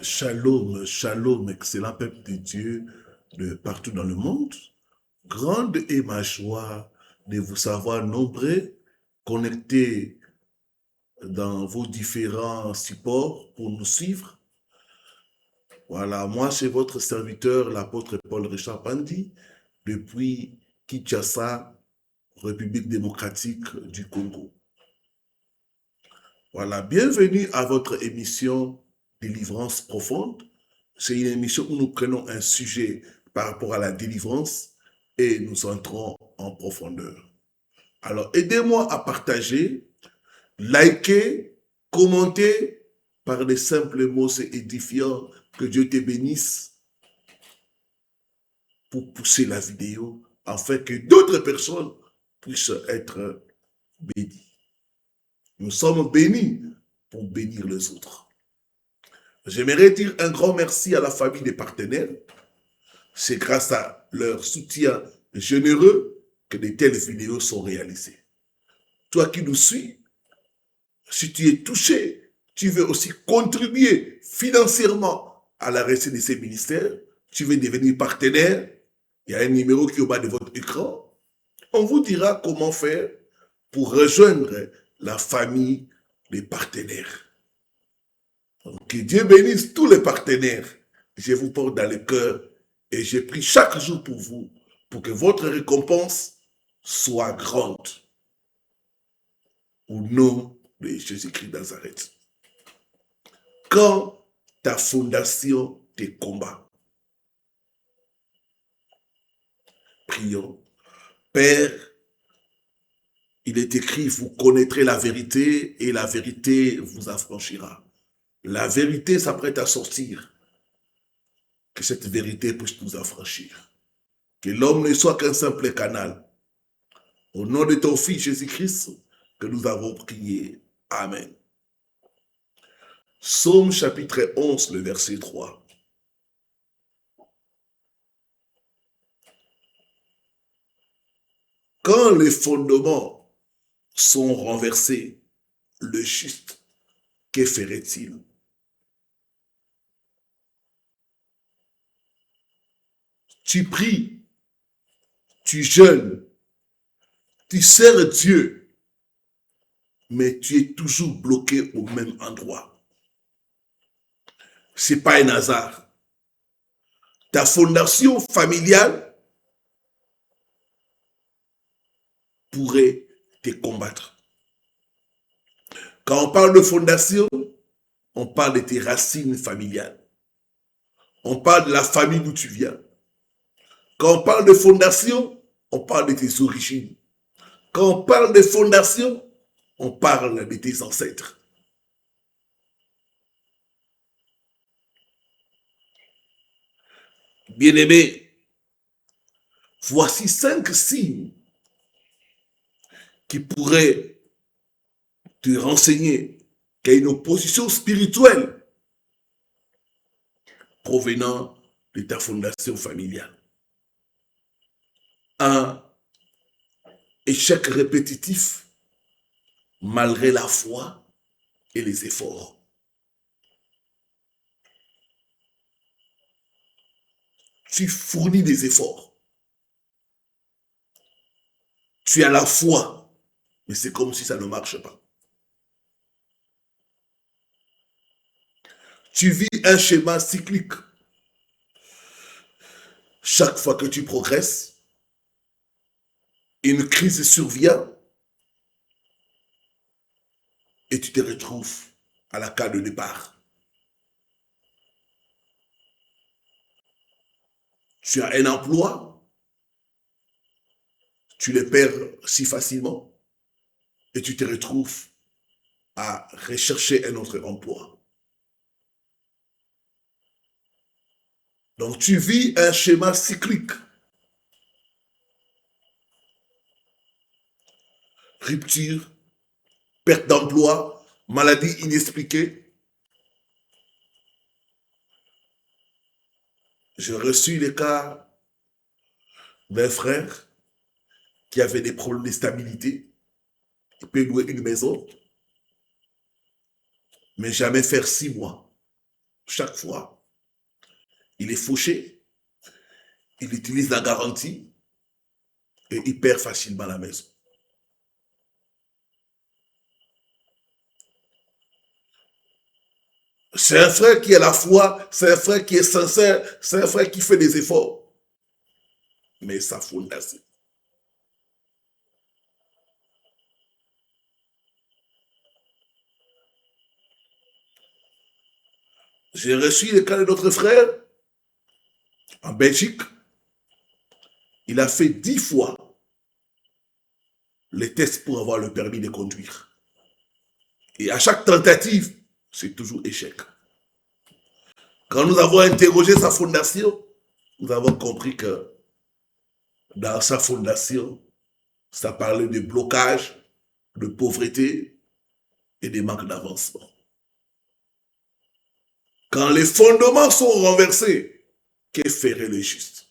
Shalom, shalom, excellent peuple de Dieu de partout dans le monde. Grande est ma joie de vous savoir nombreux, connectés dans vos différents supports pour nous suivre. Voilà, moi c'est votre serviteur, l'apôtre Paul Richard Pandi, depuis Kinshasa, République démocratique du Congo. Voilà, bienvenue à votre émission Délivrance profonde. C'est une émission où nous prenons un sujet par rapport à la délivrance et nous entrons en profondeur. Alors, aidez-moi à partager, liker, commenter par des simples mots, c'est édifiant. Que Dieu te bénisse pour pousser la vidéo afin que d'autres personnes puissent être bénies. Nous sommes bénis pour bénir les autres. J'aimerais dire un grand merci à la famille des partenaires. C'est grâce à leur soutien généreux que de telles vidéos sont réalisées. Toi qui nous suis, si tu es touché, tu veux aussi contribuer financièrement à la réussite de ces ministères, tu veux devenir partenaire, il y a un numéro qui est au bas de votre écran. On vous dira comment faire pour rejoindre la famille des partenaires. Donc, que Dieu bénisse tous les partenaires. Je vous porte dans le cœur et je prie chaque jour pour vous, pour que votre récompense soit grande. Au nom de Jésus-Christ de Nazareth. Quand ta fondation te combat, prions. Père, il est écrit, vous connaîtrez la vérité et la vérité vous affranchira. La vérité s'apprête à sortir. Que cette vérité puisse nous affranchir. Que l'homme ne soit qu'un simple canal. Au nom de ton Fils Jésus-Christ, que nous avons prié. Amen. Psaume chapitre 11, le verset 3. Quand les fondements sont renversés, le juste, que ferait-il? Tu pries, tu jeûnes, tu sers Dieu, mais tu es toujours bloqué au même endroit. Ce n'est pas un hasard. Ta fondation familiale pourrait te combattre. Quand on parle de fondation, on parle de tes racines familiales. On parle de la famille d'où tu viens. Quand on parle de fondation, on parle de tes origines. Quand on parle de fondation, on parle de tes ancêtres. Bien-aimé, voici 5 signes qui pourraient te renseigner qu'il y a une opposition spirituelle provenant de ta fondation familiale. Un échec répétitif malgré la foi et les efforts. Tu fournis des efforts. Tu as la foi, mais c'est comme si ça ne marche pas. Tu vis un schéma cyclique. Chaque fois que tu progresses, une crise survient et tu te retrouves à la case de départ. Tu as un emploi, tu le perds si facilement et tu te retrouves à rechercher un autre emploi. Donc tu vis un schéma cyclique. Rupture, perte d'emploi, maladie inexpliquée. J'ai reçu le cas d'un frère qui avait des problèmes de stabilité. Il peut louer une maison, mais jamais faire 6 mois. chaque fois, il est fauché, il utilise la garantie et il perd facilement la maison. C'est un frère qui a la foi, c'est un frère qui est sincère, c'est un frère qui fait des efforts. Mais sa fondation. J'ai reçu le cas de notre frère en Belgique. Il a fait 10 fois les tests pour avoir le permis de conduire. Et à chaque tentative, c'est toujours échec. Quand nous avons interrogé sa fondation, nous avons compris que dans sa fondation, ça parlait de blocage, de pauvreté et de manque d'avancement. Quand les fondements sont renversés, que ferait le juste?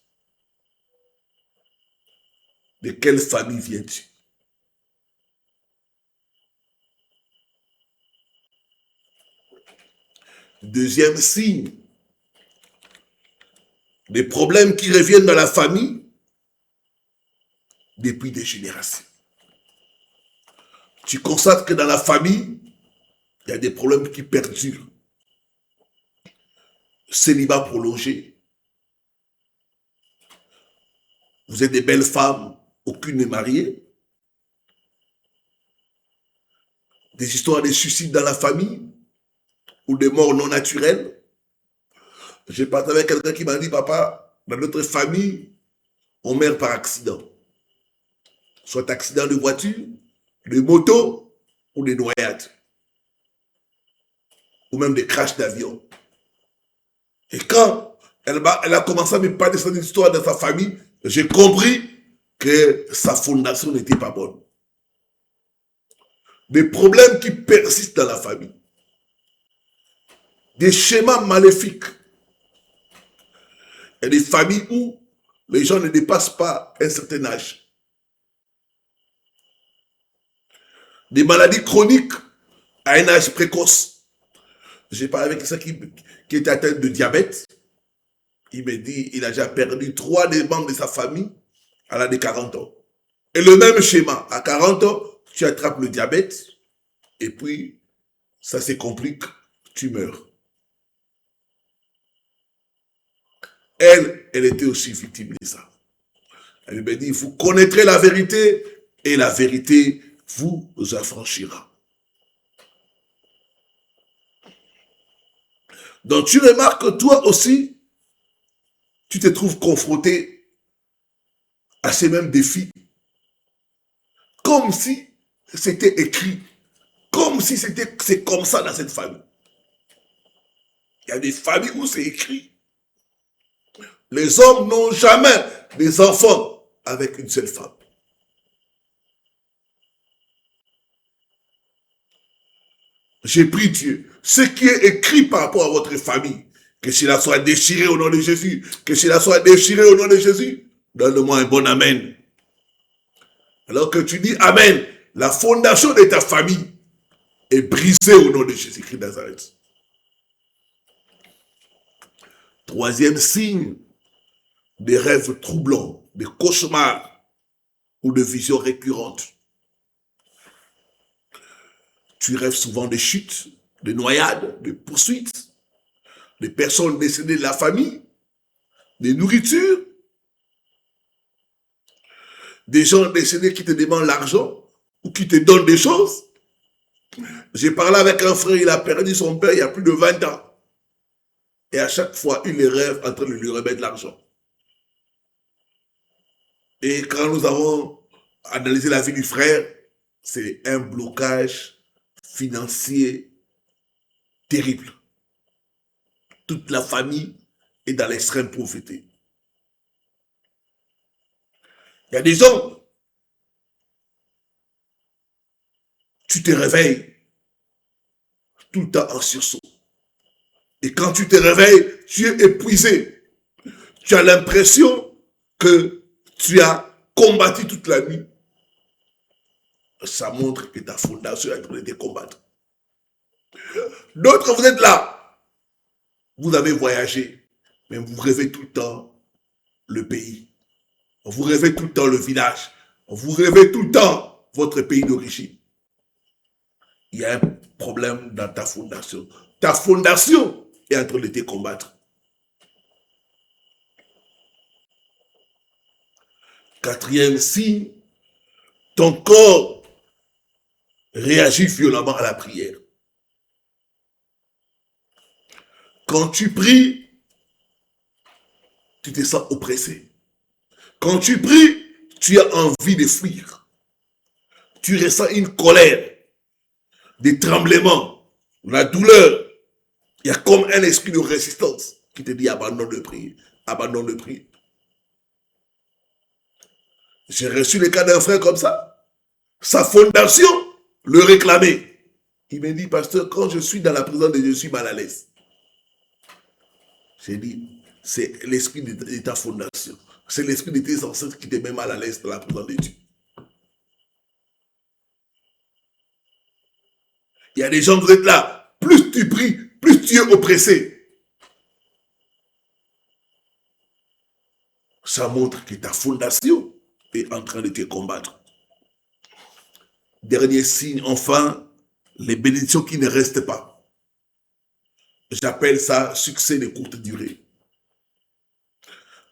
De quelle famille viens-tu? Deuxième signe, des problèmes qui reviennent dans la famille depuis des générations. Tu constates que dans la famille, il y a des problèmes qui perdurent. Célibat prolongé. Vous êtes des belles femmes, aucune n'est mariée. Des histoires de suicides dans la famille ou de morts non naturelles. J'ai parlé avec quelqu'un qui m'a dit, papa, dans notre famille, on meurt par accident. Soit accident de voiture, de moto ou de noyades. Ou même des crashs d'avion. Et quand elle a commencé à me parler de cette histoire de sa famille, j'ai compris que sa fondation n'était pas bonne. Des problèmes qui persistent dans la famille. Des schémas maléfiques. Il y a des familles où les gens ne dépassent pas un certain âge. Des maladies chroniques à un âge précoce. J'ai parlé avec quelqu'un qui était atteint de diabète. Il me dit qu'il a déjà perdu 3 des membres de sa famille à l'âge de 40 ans. Et le même schéma, à 40 ans, tu attrapes le diabète et puis ça se complique, tu meurs. Elle était aussi victime de ça. Elle me dit, vous connaîtrez la vérité et la vérité vous affranchira. Donc tu remarques que toi aussi, tu te trouves confronté à ces mêmes défis. Comme si c'était écrit. Comme si c'est comme ça dans cette famille. Il y a des familles où c'est écrit. Les hommes n'ont jamais des enfants avec une seule femme. J'ai pris Dieu. Ce qui est écrit par rapport à votre famille, que cela soit déchiré au nom de Jésus, que cela soit déchiré au nom de Jésus, donne-moi un bon amen. Alors que tu dis amen, la fondation de ta famille est brisée au nom de Jésus-Christ de Nazareth. Troisième signe, des rêves troublants, des cauchemars ou de visions récurrentes. Tu rêves souvent de chutes, de noyades, de poursuites, de personnes décédées de la famille, de nourriture, des gens décédés qui te demandent l'argent ou qui te donnent des choses. J'ai parlé avec un frère, il a perdu son père il y a plus de 20 ans. Et à chaque fois, il rêve en train de lui remettre l'argent. Et quand nous avons analysé la vie du frère, c'est un blocage financier terrible. Toute la famille est dans l'extrême pauvreté. Il y a des hommes, tu te réveilles tout le temps en sursaut. Et quand tu te réveilles, tu es épuisé. Tu as l'impression que tu as combattu toute la nuit. Ça montre que ta fondation est en train de te combattre. D'autres, vous êtes là. Vous avez voyagé, mais vous rêvez tout le temps le pays. Vous rêvez tout le temps le village. Vous rêvez tout le temps votre pays d'origine. Il y a un problème dans ta fondation. Ta fondation est en train de te combattre. Quatrième signe, ton corps réagit violemment à la prière. Quand tu pries, tu te sens oppressé. Quand tu pries, tu as envie de fuir. Tu ressens une colère, des tremblements, la douleur. Il y a comme un esprit de résistance qui te dit abandonne de prier, abandonne de prier. J'ai reçu le cas d'un frère comme ça. Sa fondation le réclamait. Il me dit, pasteur, quand je suis dans la présence de Dieu, je suis mal à l'aise. J'ai dit, c'est l'esprit de ta fondation. C'est l'esprit de tes ancêtres qui te met mal à l'aise dans la présence de Dieu. Il y a des gens, vous êtes là, plus tu pries, plus tu es oppressé. Ça montre que ta fondation est en train de te combattre. Dernier signe, enfin, les bénédictions qui ne restent pas. J'appelle ça succès de courte durée.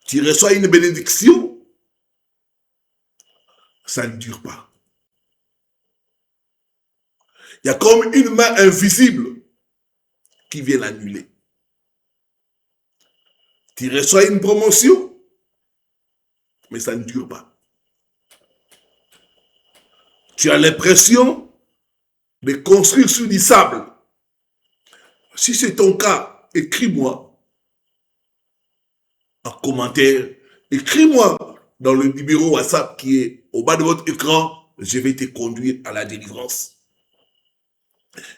Tu reçois une bénédiction, ça ne dure pas. Il y a comme une main invisible qui vient l'annuler. Tu reçois une promotion, mais ça ne dure pas. Tu as l'impression de construire sur du sable. Si c'est ton cas, écris-moi en commentaire. Écris-moi dans le numéro WhatsApp qui est au bas de votre écran. Je vais te conduire à la délivrance.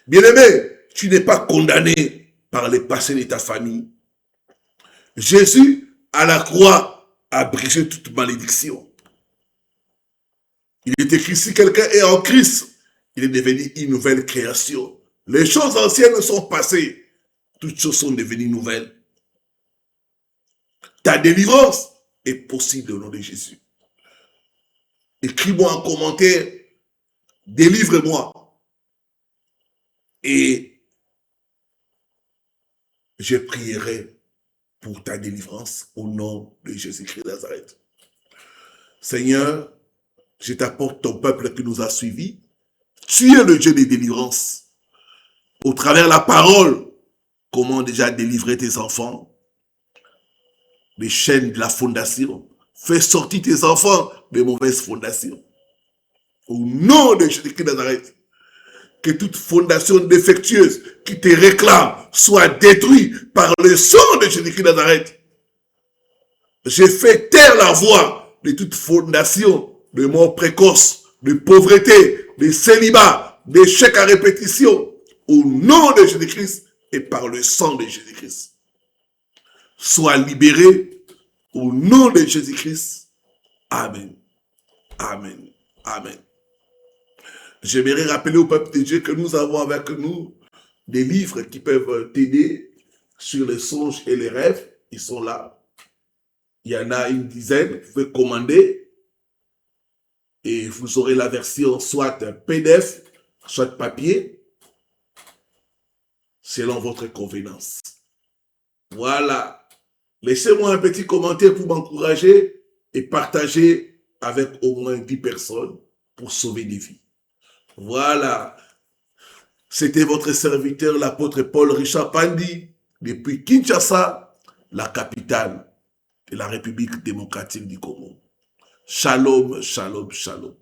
Bien-aimé, tu n'es pas condamné par les passés de ta famille. Jésus, à la croix, a brisé toute malédiction. Il est écrit, si quelqu'un est en Christ, il est devenu une nouvelle création. Les choses anciennes sont passées. Toutes choses sont devenues nouvelles. Ta délivrance est possible au nom de Jésus. Écris-moi en commentaire, délivre-moi. Et je prierai pour ta délivrance au nom de Jésus-Christ de Nazareth. Seigneur, je t'apporte ton peuple qui nous a suivis. Tu es le Dieu des délivrances. Au travers la parole, comment déjà délivrer tes enfants des chaînes de la fondation. Fais sortir tes enfants des mauvaises fondations. Au nom de Jésus-Christ de Nazareth, que toute fondation défectueuse qui te réclame soit détruite par le sang de Jésus-Christ de Nazareth. J'ai fait taire la voix de toute fondation de mort précoce, de pauvreté, de célibat, d'échec à répétition, au nom de Jésus-Christ et par le sang de Jésus-Christ. Sois libéré au nom de Jésus-Christ. Amen. Amen. Amen. J'aimerais rappeler au peuple de Dieu que nous avons avec nous des livres qui peuvent t'aider sur les songes et les rêves. Ils sont là. Il y en a une dizaine. Vous pouvez commander et vous aurez la version soit PDF, soit papier, selon votre convenance. Voilà. Laissez-moi un petit commentaire pour m'encourager et partager avec au moins 10 personnes pour sauver des vies. Voilà. C'était votre serviteur, l'apôtre Paul Richard Pandi, depuis Kinshasa, la capitale de la République démocratique du Congo. Shalom, shalom, shalom.